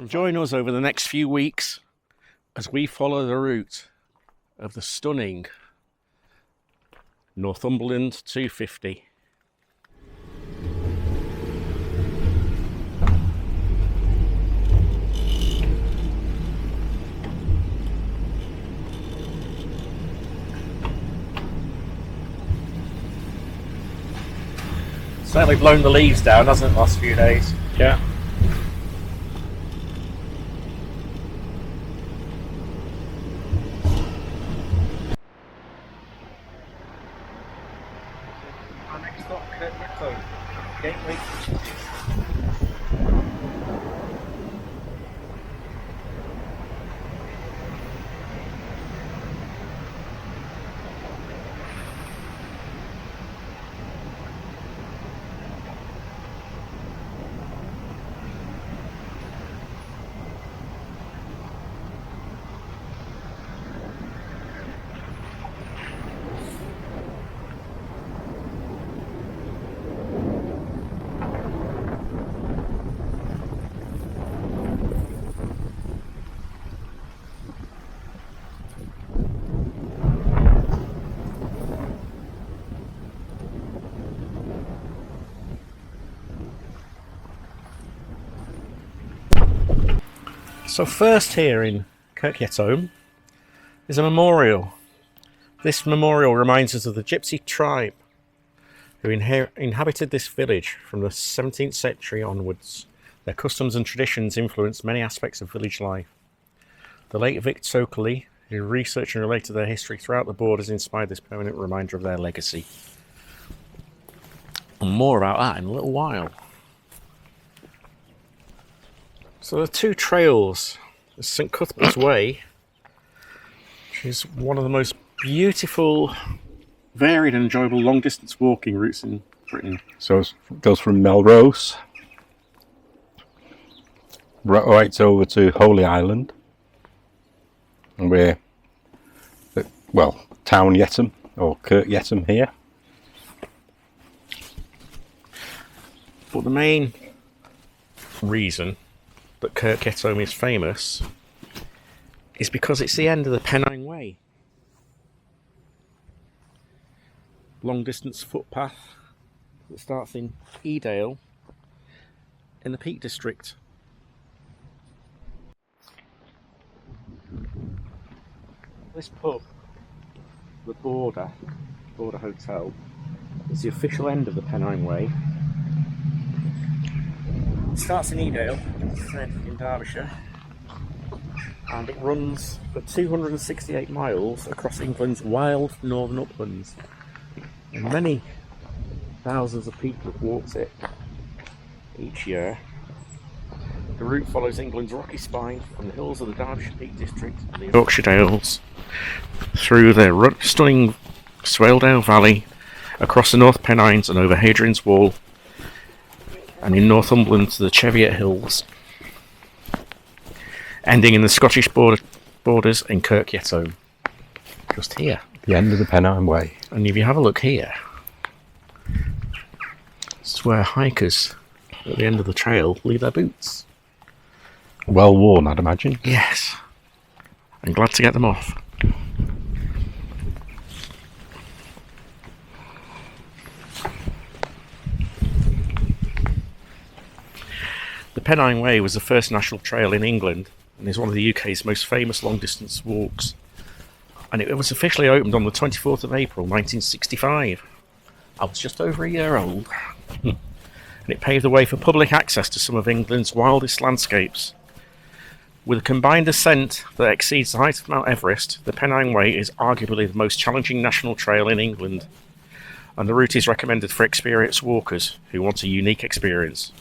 Join us over the next few weeks as we follow the route of the stunning Northumberland 250. Certainly blown the leaves down, hasn't it, the last few days? Yeah. Our next stop, Kirk Yetholm, Gateway. So first here in Kirk Yetholm is a memorial. This memorial reminds us of the gypsy tribe who inhabited this village from the 17th century onwards. Their customs and traditions influenced many aspects of village life. The late Vic Tokerley, who researched and related their history throughout the borders, inspired this permanent reminder of their legacy. And more about that in a little while. So there are two trails. There's St Cuthbert's Way, which is one of the most beautiful, varied and enjoyable long-distance walking routes in Britain. So it goes from Melrose right over to Holy Island, and we're at, Town Yetholm, or Kirk Yetholm here. But the main reason that Kirk Yetholm is famous is because it's the end of the Pennine Way. Long distance footpath that starts in Edale in the Peak District. This pub, the Border Hotel, is the official end of the Pennine Way. It starts in Edale, as I said, in Derbyshire, and it runs for 268 miles across England's wild northern uplands. And many thousands of people have walked it each year. The route follows England's rocky spine from the hills of the Derbyshire Peak District and the Yorkshire Dales, through the stunning Swaledale Valley, across the North Pennines and over Hadrian's Wall, and in Northumberland to the Cheviot Hills, ending in the Scottish borders in Kirk Yetholm, just here. The end of the Pennine Way. And if you have a look here, it's where hikers at the end of the trail leave their boots. Well worn, I'd imagine. Yes. I'm glad to get them off. The Pennine Way was the first national trail in England and is one of the UK's most famous long-distance walks. And it was officially opened on the 24th of April 1965. I was just over a year old. And it paved the way for public access to some of England's wildest landscapes. With a combined ascent that exceeds the height of Mount Everest, the Pennine Way is arguably the most challenging national trail in England. And the route is recommended for experienced walkers who want a unique experience.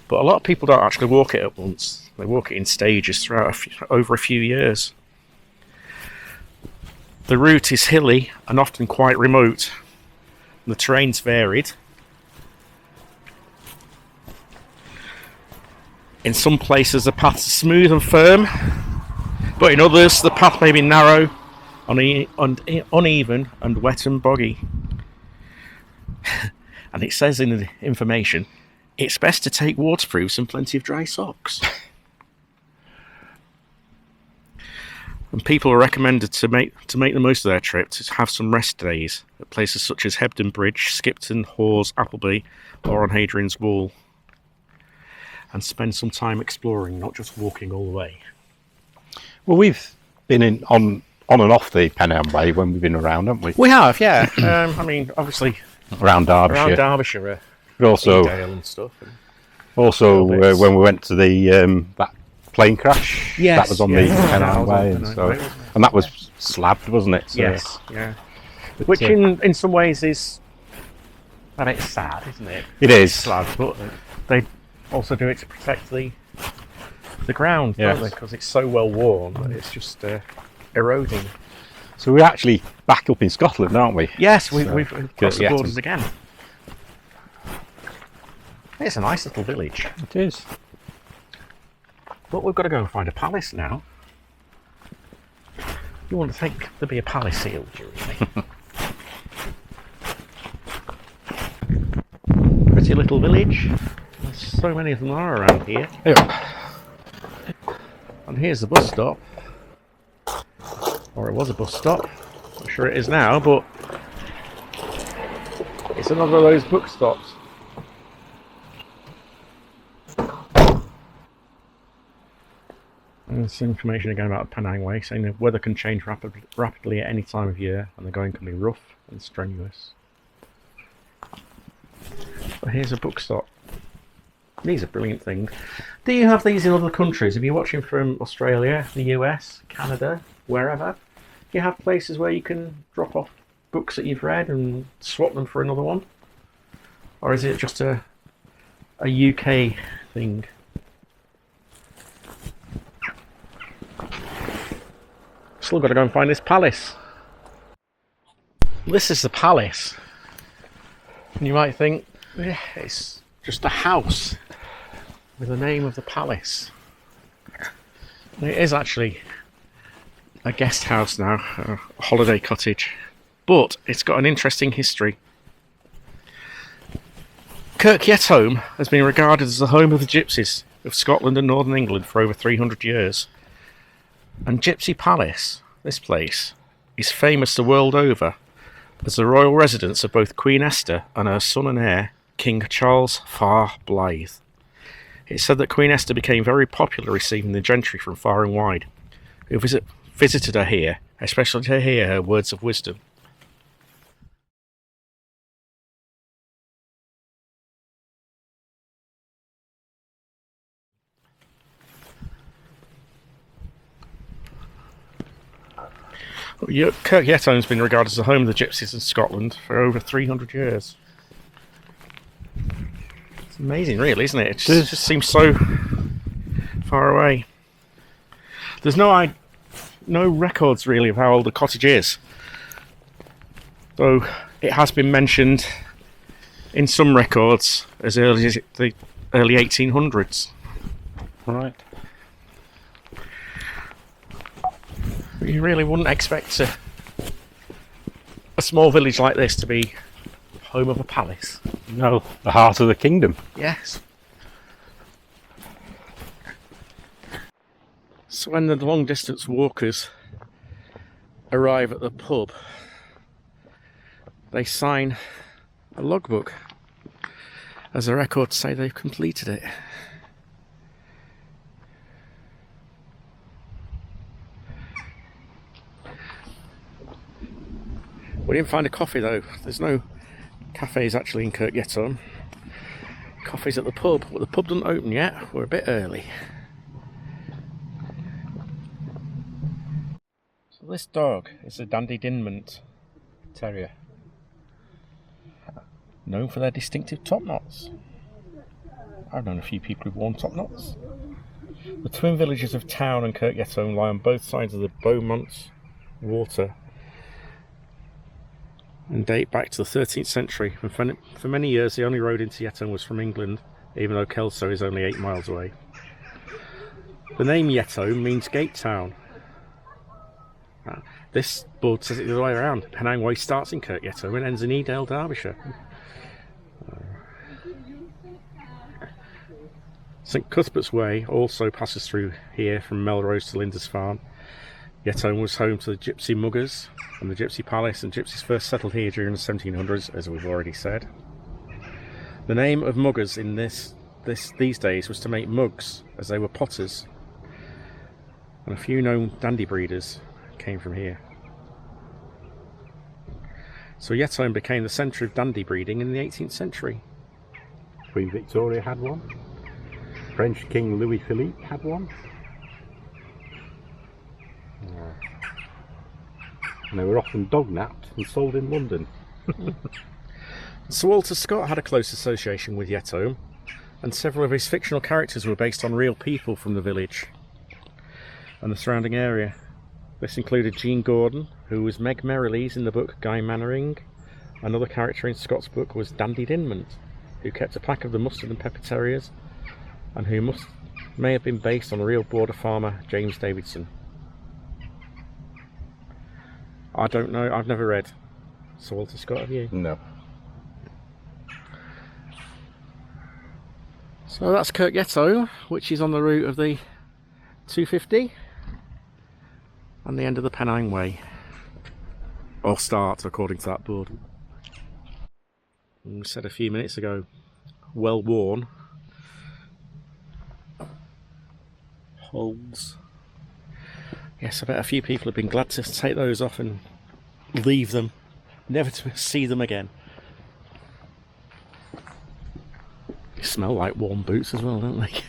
But a lot of people don't actually walk it at once. They walk it in stages throughout over a few years. The route is hilly and often quite remote. The terrain's varied. In some places the paths are smooth and firm, but in others the path may be narrow, uneven and wet and boggy. And it says in the information, it's best to take waterproofs and plenty of dry socks. And people are recommended to make the most of their trip to have some rest days at places such as Hebden Bridge, Skipton, Hawes, Appleby, or on Hadrian's Wall, and spend some time exploring, not just walking all the way. Well, we've been on and off the Pennine Way when we've been around, haven't we? We have, yeah. I mean, obviously Around Derbyshire. But also, Edale and stuff. when we went to the that plane crash, Yes, that was on the Pennine Way, and that was slabbed, wasn't it? So, Yes, yeah. Which in some ways is a bit sad, isn't it? it is. Slab, but they also do it to protect the ground, don't they? Because it's so well worn that it's just eroding. So we're actually back up in Scotland, aren't we? Yes, we've crossed the Yetholm. borders again. It's a nice little village. It is. But we've got to go and find a palace now. You want to think there'd be a palace here, would you really? Pretty little village. There's so many of them are around here. Yeah. And here's the bus stop. Or it was a bus stop. Not sure it is now, but it's another of those book stops. And there's information again about the Pennine Way, saying the weather can change rapidly at any time of year, and the going can be rough and strenuous. But here's a book stop. These are brilliant things. Do you have these in other countries? If you're watching from Australia, the US, Canada, wherever, do you have places where you can drop off books that you've read and swap them for another one? Or is it just a UK thing? Still got to go and find this palace. This is the palace. And you might think, yeah, it's just a house with the name of the palace. And it is actually a guest house now, a holiday cottage. But it's got an interesting history. Kirk Yetholm has been regarded as the home of the gypsies of Scotland and northern England for over 300 years. And Gypsy Palace, this place, is famous the world over as the royal residence of both Queen Esther and her son and heir, King Charles Far Blythe. It's said that Queen Esther became very popular receiving the gentry from far and wide, who visited her here, especially to hear her words of wisdom. Kirk Yetholm has been regarded as the home of the gypsies in Scotland for over 300 years. It's amazing, really, isn't it? It just seems so far away. There's no records, really, of how old the cottage is. Though it has been mentioned in some records as early as the early 1800s. Right. You really wouldn't expect a small village like this to be home of a palace. No, the heart of the kingdom. Yes. So when the long distance walkers arrive at the pub, they sign a logbook as a record to say they've completed it. We didn't find a coffee though. There's no cafes actually in Kirk Yetholm. Coffee's at the pub, but the pub doesn't open yet. We're a bit early. So this dog is a Dandy Dinmont Terrier, known for their distinctive top knots. I've known a few people who've worn top knots. The twin villages of Town and Kirk Yetholm lie on both sides of the Beaumont Water and date back to the 13th century. And for many years the only road into Yetholm was from England, even though Kelso is only 8 miles away. The name Yetholm means gate town. This board says it the other way around. Pennine Way starts in Kirk Yetholm and ends in Edale, Derbyshire. St Cuthbert's Way also passes through here from Melrose to Linders Farm. Yetholm was home to the gypsy muggers and the gypsy palace, and gypsies first settled here during the 1700s, as we've already said. The name of muggers in these days was to make mugs, as they were potters, and a few known dandy breeders came from here. So Yetholm became the centre of dandy breeding in the 18th century. Queen Victoria had one. French King Louis Philippe had one. And they were often dog-napped and sold in London. Sir Walter Scott had a close association with Yetholm, and several of his fictional characters were based on real people from the village and the surrounding area. This included Jean Gordon, who was Meg Merrilies in the book Guy Mannering. Another character in Scott's book was Dandy Dinmont, who kept a pack of the mustard and pepper terriers, and who may have been based on real border farmer James Davidson. I don't know, I've never read Sir Walter Scott, have you? No. So that's Kirk Yetholm, which is on the route of the 250 and the end of the Pennine Way. Or start, according to that board. And we said a few minutes ago, well worn. Holes. Yes, I bet a few people have been glad to take those off and leave them, never to see them again. They smell like warm boots as well, don't they?